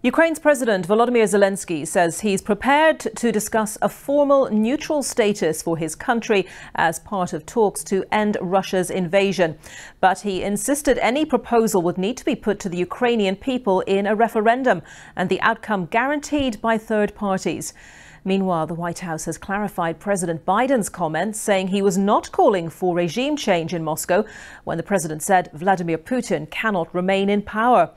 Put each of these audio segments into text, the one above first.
Ukraine's President Volodymyr Zelensky says he's prepared to discuss a formal neutral status for his country as part of talks to end Russia's invasion. But he insisted any proposal would need to be put to the Ukrainian people in a referendum and the outcome guaranteed by third parties. Meanwhile, the White House has clarified President Biden's comments, saying he was not calling for regime change in Moscow when the president said Vladimir Putin cannot remain in power.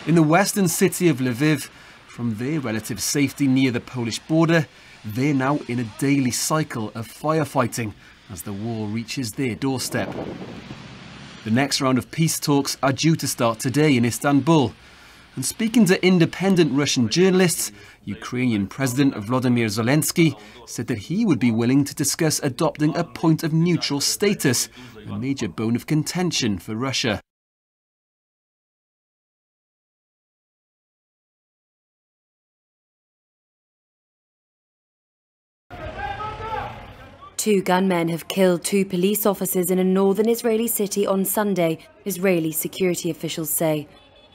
In the western city of Lviv, from their relative safety near the Polish border, they're now in a daily cycle of firefighting as the war reaches their doorstep. The next round of peace talks are due to start today in Istanbul. And speaking to independent Russian journalists, Ukrainian President Volodymyr Zelensky said that he would be willing to discuss adopting a point of neutral status, a major bone of contention for Russia. Two gunmen have killed two police officers in a northern Israeli city on Sunday, Israeli security officials say.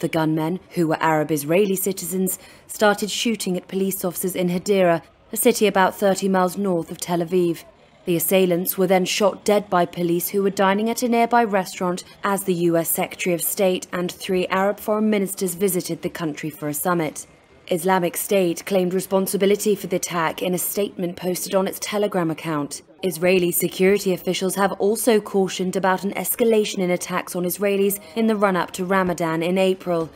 The gunmen, who were Arab Israeli citizens, started shooting at police officers in Hadera, a city about 30 miles north of Tel Aviv. The assailants were then shot dead by police who were dining at a nearby restaurant as the US Secretary of State and 3 Arab foreign ministers visited the country for a summit. Islamic State claimed responsibility for the attack in a statement posted on its Telegram account. Israeli security officials have also cautioned about an escalation in attacks on Israelis in the run-up to Ramadan in April.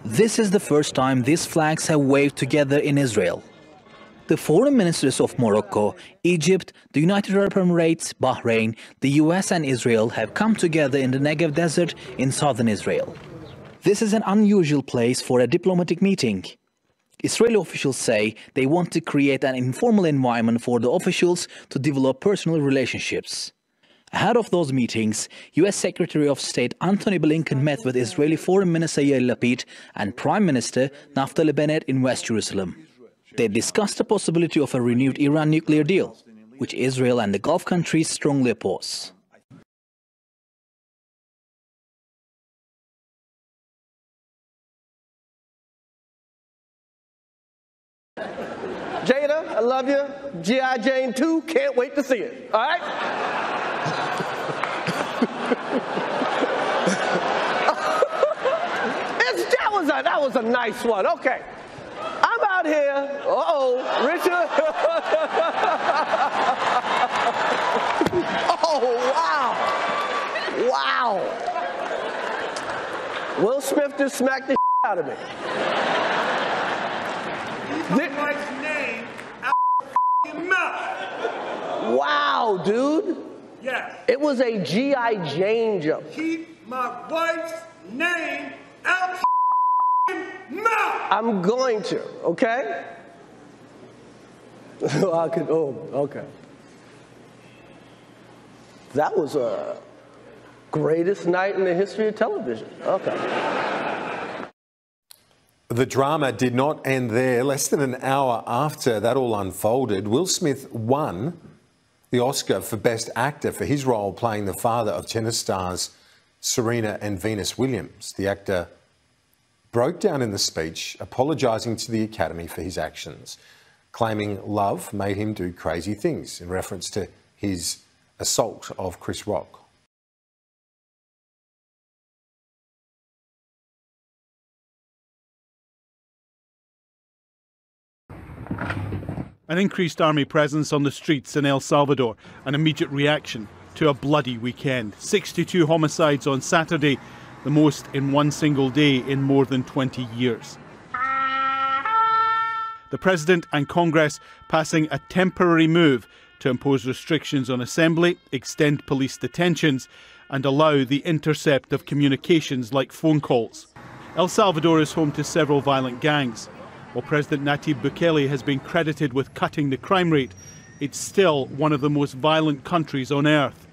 This is the first time these flags have waved together in Israel. The foreign ministers of Morocco, Egypt, the United Arab Emirates, Bahrain, the US and Israel have come together in the Negev desert in southern Israel. This is an unusual place for a diplomatic meeting. Israeli officials say they want to create an informal environment for the officials to develop personal relationships. Ahead of those meetings, US Secretary of State Antony Blinken met with Israeli Foreign Minister Yair Lapid and Prime Minister Naftali Bennett in West Jerusalem. They discussed the possibility of a renewed Iran nuclear deal, which Israel and the Gulf countries strongly oppose. Jada, I love you. G.I. Jane 2, can't wait to see it. All right? that was a nice one. Okay. I'm out here. Richard. Oh, wow. Wow. Will Smith just smacked the out of me. Keep my wife's name out of your mouth. Wow, dude. Yes. It was a G.I. Jane joke. Keep my wife's name out of your mouth. I'm going to, okay? Okay. That was a greatest night in the history of television. Okay. The drama did not end there. Less than an hour after that all unfolded, Will Smith won the Oscar for Best Actor for his role playing the father of tennis stars Serena and Venus Williams. The actor broke down in the speech, apologising to the Academy for his actions, claiming love made him do crazy things in reference to his assault of Chris Rock. An increased army presence on the streets in El Salvador, an immediate reaction to a bloody weekend. 62 homicides on Saturday, the most in one single day in more than 20 years. The President and Congress passing a temporary move to impose restrictions on assembly, extend police detentions and allow the intercept of communications like phone calls. El Salvador is home to several violent gangs. While President Nayib Bukele has been credited with cutting the crime rate, it's still one of the most violent countries on earth.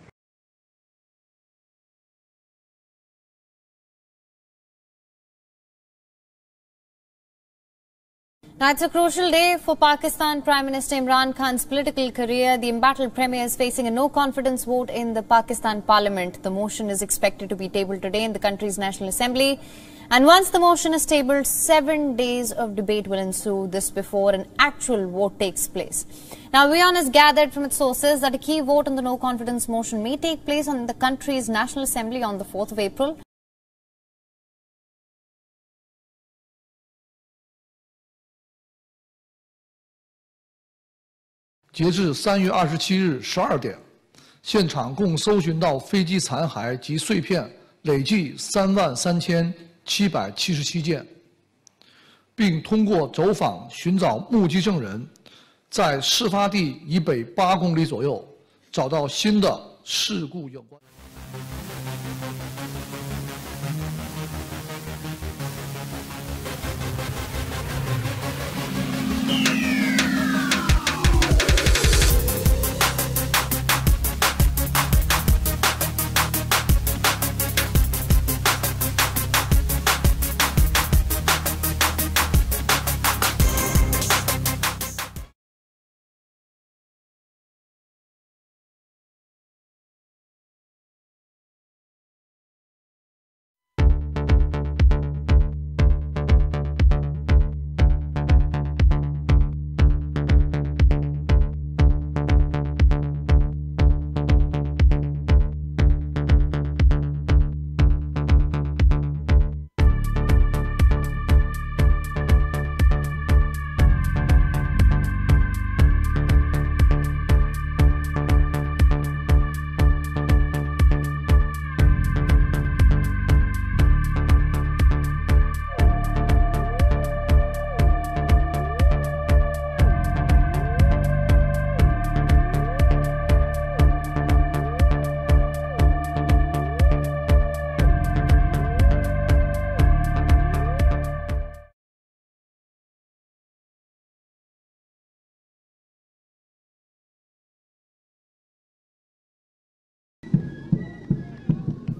Now, it's a crucial day for Pakistan Prime Minister Imran Khan's political career. The embattled premier is facing a no-confidence vote in the Pakistan Parliament. The motion is expected to be tabled today in the country's National Assembly. And once the motion is tabled, 7 days of debate will ensue, this before an actual vote takes place. Now, WION has gathered from its sources that a key vote on the no-confidence motion may take place on the country's National Assembly on the 4th of April.截至3月27日12点，现场共搜寻到飞机残骸及碎片累计33777件，并通过走访寻找目击证人，在事发地以北8公里左右找到新的事故有关。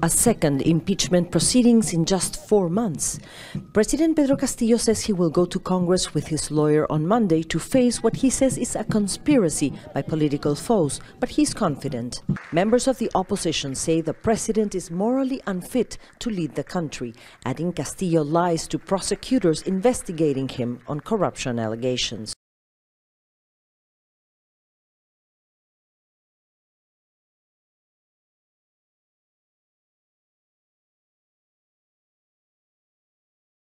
A second impeachment proceedings in just 4 months. President Pedro Castillo says he will go to Congress with his lawyer on Monday to face what he says is a conspiracy by political foes, but he's confident. Members of the opposition say the president is morally unfit to lead the country, adding Castillo lies to prosecutors investigating him on corruption allegations.